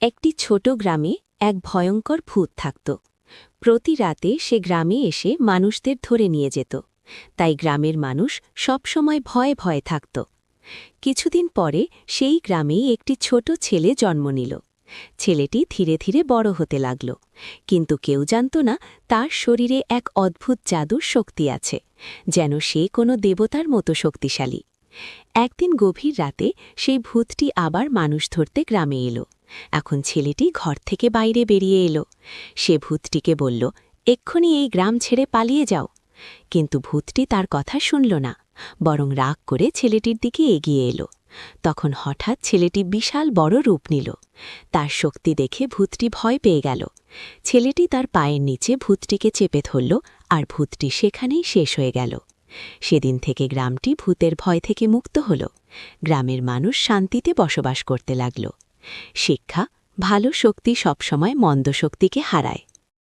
একটি ছোট গ্রামে এক ভয়ঙ্কর ভূত থাকত। প্রতি রাতে সে গ্রামে এসে মানুষদের ধরে নিয়ে যেত, তাই গ্রামের মানুষ সবসময় ভয়ে ভয়ে থাকত। কিছুদিন পরে সেই গ্রামেই একটি ছোট ছেলে জন্ম নিল। ছেলেটি ধীরে ধীরে বড় হতে লাগল, কিন্তু কেউ জানত না তার শরীরে এক অদ্ভুত জাদুর শক্তি আছে, যেন সে কোনো দেবতার মতো শক্তিশালী। একদিন গভীর রাতে সেই ভূতটি আবার মানুষ ধরতে গ্রামে এলো। এখন ছেলেটি ঘর থেকে বাইরে বেরিয়ে এলো। সে ভূতটিকে বলল, এক্ষুনি এই গ্রাম ছেড়ে পালিয়ে যাও। কিন্তু ভূতটি তার কথা শুনল না, বরং রাগ করে ছেলেটির দিকে এগিয়ে এলো। তখন হঠাৎ ছেলেটি বিশাল বড় রূপ নিল। তার শক্তি দেখে ভূতটি ভয় পেয়ে গেল। ছেলেটি তার পায়ের নিচে ভূতটিকে চেপে ধরল, আর ভূতটি সেখানেই শেষ হয়ে গেল। সেদিন থেকে গ্রামটি ভূতের ভয় থেকে মুক্ত হল। গ্রামের মানুষ শান্তিতে বসবাস করতে লাগল। শিক্ষা: ভালো শক্তি সবসময় মন্দ শক্তিকে হারায়।